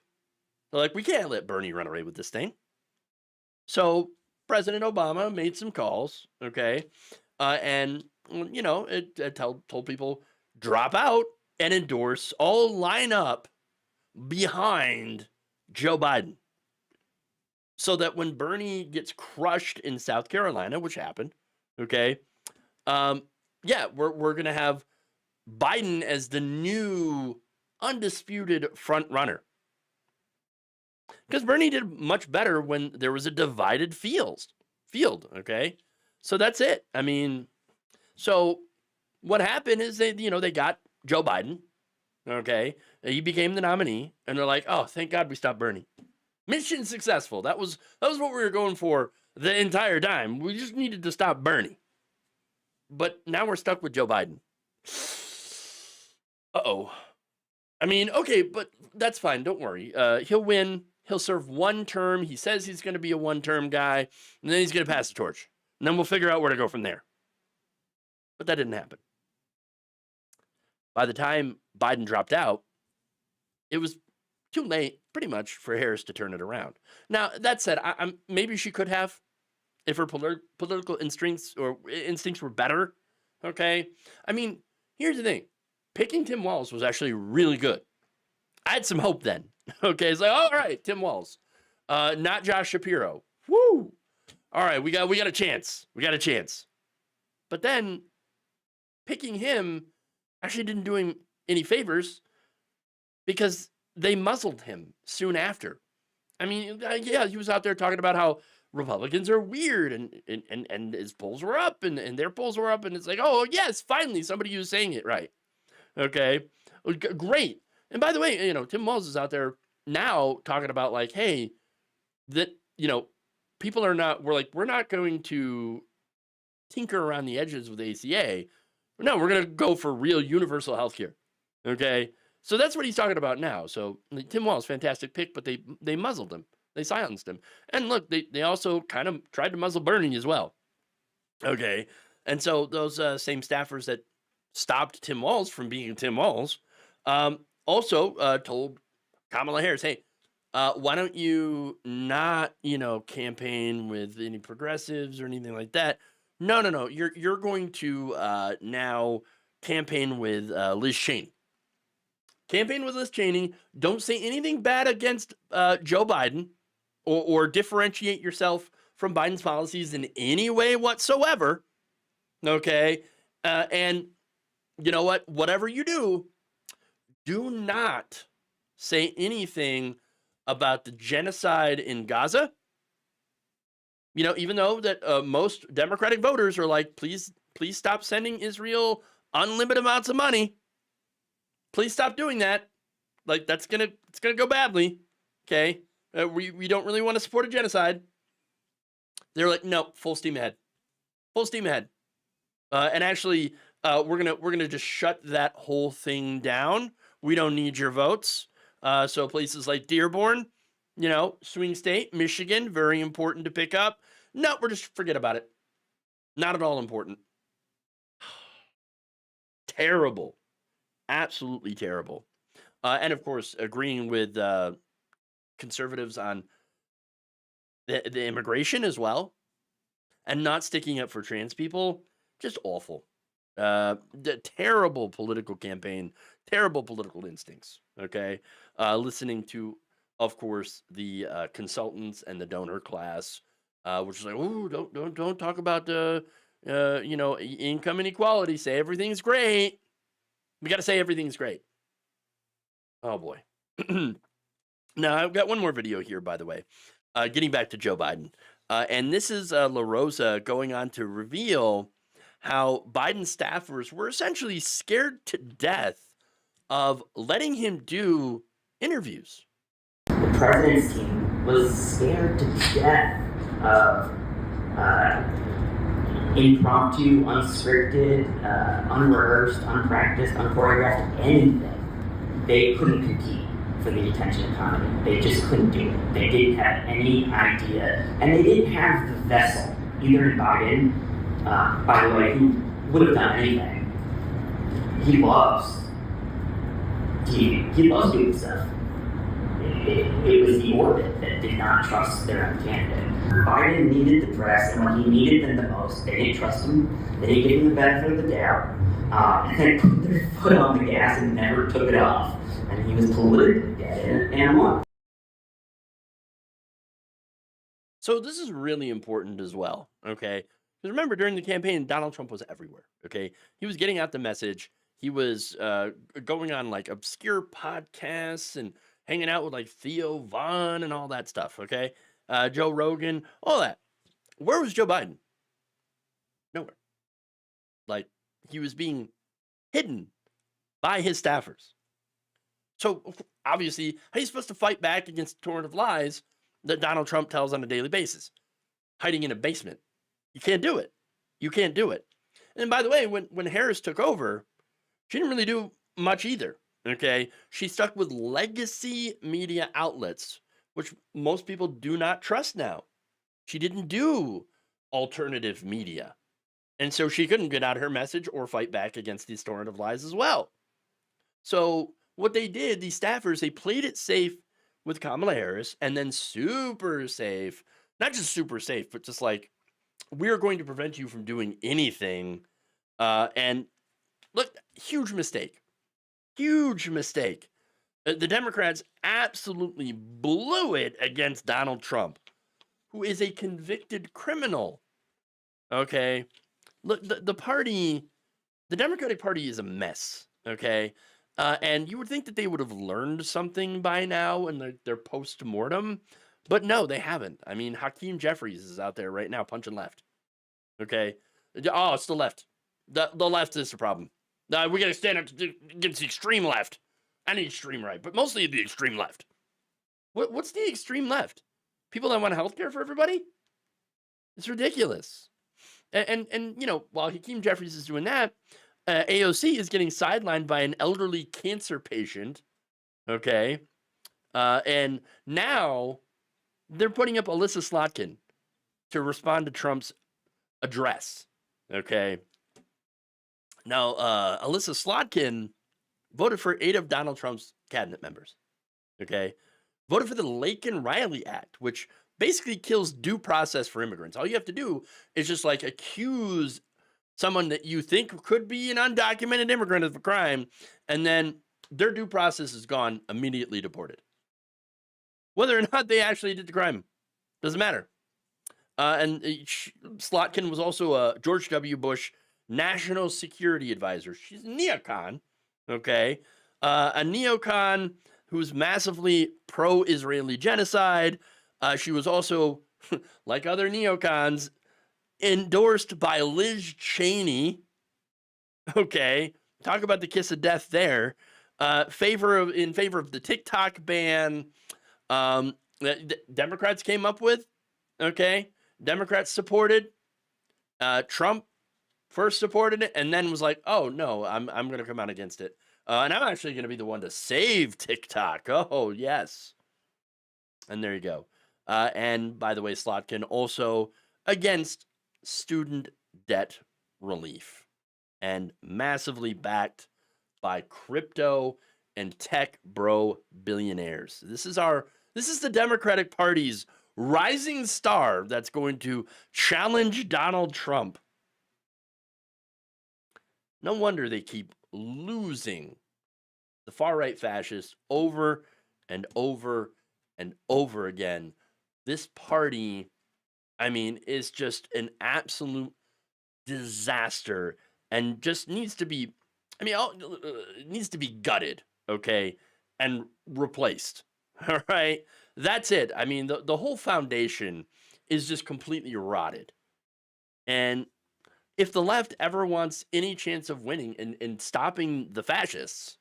They're like, we can't let Bernie run away with this thing. So President Obama made some calls. Okay. And, it told people drop out and endorse, all line up behind Joe Biden. So that when Bernie gets crushed in South Carolina, which happened, okay, we're going to have Biden as the new undisputed front runner. Because Bernie did much better when there was a divided field, okay? So that's it. I mean, so what happened is they got Joe Biden, okay? He became the nominee, and they're like, oh, thank God we stopped Bernie. Mission successful. That was what we were going for the entire time. We just needed to stop Bernie. But now we're stuck with Joe Biden. Uh-oh. I mean, okay, but that's fine. Don't worry. He'll win He'll serve 1 term. He says he's going to be a 1-term guy, and then he's going to pass the torch. And then we'll figure out where to go from there. But that didn't happen. By the time Biden dropped out, it was too late, pretty much, for Harris to turn it around. Now, that said, maybe she could have, if her political instincts were better. Okay? I mean, here's the thing. Picking Tim Walz was actually really good. I had some hope then. Okay, it's like, all right, Tim Walz, not Josh Shapiro. Woo! All right, we got a chance. We got a chance. But then picking him actually didn't do him any favors because they muzzled him soon after. I mean, yeah, he was out there talking about how Republicans are weird and his polls were up and their polls were up, and it's like, oh yes, finally somebody who's saying it right. Okay, great. And by the way, Tim Walz is out there now talking about like, hey, that people are not. We're not going to tinker around the edges with ACA. No, we're going to go for real universal health care. Okay, so that's what he's talking about now. So Tim Walz, fantastic pick, but they muzzled him. They silenced him. And look, they also kind of tried to muzzle Bernie as well. Okay, and so those same staffers that stopped Tim Walz from being Tim Walz also told Kamala Harris, hey, why don't you not, campaign with any progressives or anything like that? No. You're going to now campaign with Liz Cheney. Campaign with Liz Cheney. Don't say anything bad against Joe Biden or differentiate yourself from Biden's policies in any way whatsoever. Okay? And you know what? Whatever you do not say anything about the genocide in Gaza. Even though that most Democratic voters are like, please stop sending Israel unlimited amounts of money. Please stop doing that. Like it's gonna go badly. Okay, we don't really want to support a genocide. They're like, no, full steam ahead, and actually, we're gonna just shut that whole thing down. We don't need your votes. So places like Dearborn, swing state, Michigan, very important to pick up. No, we're just forget about it. Not at all important. Terrible. Absolutely terrible. And of course, agreeing with conservatives on the immigration as well, and not sticking up for trans people. Just awful. The terrible political campaign, terrible political instincts. Okay, listening to, of course, the consultants and the donor class, which is like, oh, don't talk about the income inequality. Say everything's great. We got to say everything's great. Oh boy. Now I've got one more video here, by the way. Getting back to Joe Biden, and this is La Rosa going on to reveal how Biden staffers were essentially scared to death of letting him do interviews. The president's team was scared to death of impromptu, unscripted, unrehearsed, unpracticed, unchoreographed anything. They couldn't compete for the attention economy. They just couldn't do it. They didn't have any idea, and they didn't have the vessel, either in Biden, by the way, who would have done anything. He loves TV. He loves doing stuff. It was the orbit that did not trust their own candidate. Biden needed the press, and when he needed them the most, they didn't trust him. They didn't give him the benefit of the doubt. And they put their foot on the gas and never took it off. And he was politically dead and won. So this is really important as well, okay? Because remember, during the campaign, Donald Trump was everywhere, okay? He was getting out the message. He was going on like obscure podcasts and hanging out with like Theo Vaughn and all that stuff, okay? Joe Rogan, all that. Where was Joe Biden? Nowhere. Like, he was being hidden by his staffers. So, obviously, how are you supposed to fight back against the torrent of lies that Donald Trump tells on a daily basis? Hiding in a basement. You can't do it. You can't do it. And by the way, when Harris took over, she didn't really do much either, okay? She stuck with legacy media outlets which most people do not trust now. She didn't do alternative media. And so she couldn't get out her message or fight back against these torrent of lies as well. So what they did, these staffers, they played it safe with Kamala Harris and then super safe, not just super safe, but just like, we're going to prevent you from doing anything. And look, huge mistake. Huge mistake. The Democrats absolutely blew it against Donald Trump, who is a convicted criminal. Okay. Look, the party, the Democratic Party is a mess. Okay. And you would think that they would have learned something by now in their post-mortem, but no, they haven't. I mean, Hakeem Jeffries is out there right now punching left. Okay. Oh, it's the left. The left is the problem. We got to stand up against the extreme left and the extreme right, but mostly the extreme left. What's the extreme left? People that want healthcare for everybody? It's ridiculous. And you know, while Hakeem Jeffries is doing that, AOC is getting sidelined by an elderly cancer patient. Okay. And now they're putting up Alyssa Slotkin to respond to Trump's address. Okay. Now, Alyssa Slotkin voted for 8 of Donald Trump's cabinet members. Okay. Voted for the Laken Riley Act, which basically kills due process for immigrants. All you have to do is just like accuse someone that you think could be an undocumented immigrant of a crime, and then their due process is gone, immediately deported. Whether or not they actually did the crime, doesn't matter. And Slotkin was also a George W. Bush national security advisor. She's a neocon, okay? A neocon who's massively pro-Israeli genocide. She was also, like other neocons, endorsed by Liz Cheney. Okay, talk about the kiss of death there. In favor of the TikTok ban. That Democrats came up with. Okay, Democrats supported. Trump first supported it, and then was like, "Oh no, I'm going to come out against it, and I'm actually going to be the one to save TikTok." Oh yes, and there you go. And by the way, Slotkin also against student debt relief and massively backed by crypto and tech bro billionaires. This is the Democratic Party's rising star that's going to challenge Donald Trump. No wonder they keep losing the far right fascists over and over and over again. This party, I mean, is just an absolute disaster and just needs to be, I mean, it needs to be gutted, okay, and replaced. All right, that's it. I mean, the whole foundation is just completely rotted. And if the left ever wants any chance of winning and stopping the fascists,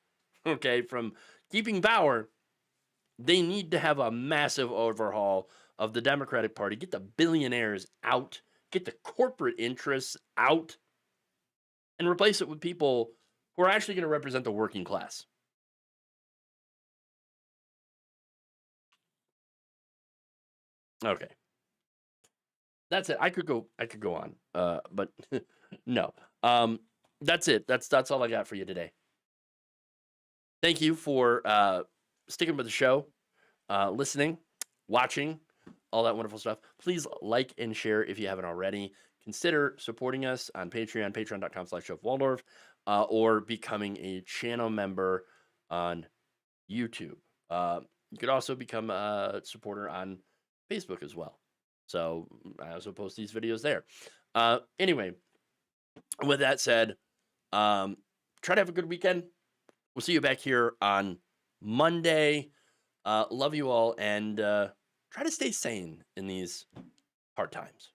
okay, from keeping power, they need to have a massive overhaul of the Democratic Party. Get the billionaires out, get the corporate interests out, and replace it with people who are actually going to represent the working class. Okay. That's it. I could go on. But no. That's it. That's all I got for you today. Thank you for sticking with the show, listening, watching, all that wonderful stuff. Please like and share if you haven't already. Consider supporting us on Patreon, patreon.com/Jeff or becoming a channel member on YouTube. You could also become a supporter on Facebook as well. So I also post these videos there. Anyway, with that said, try to have a good weekend. We'll see you back here on Monday. Love you all, and try to stay sane in these hard times.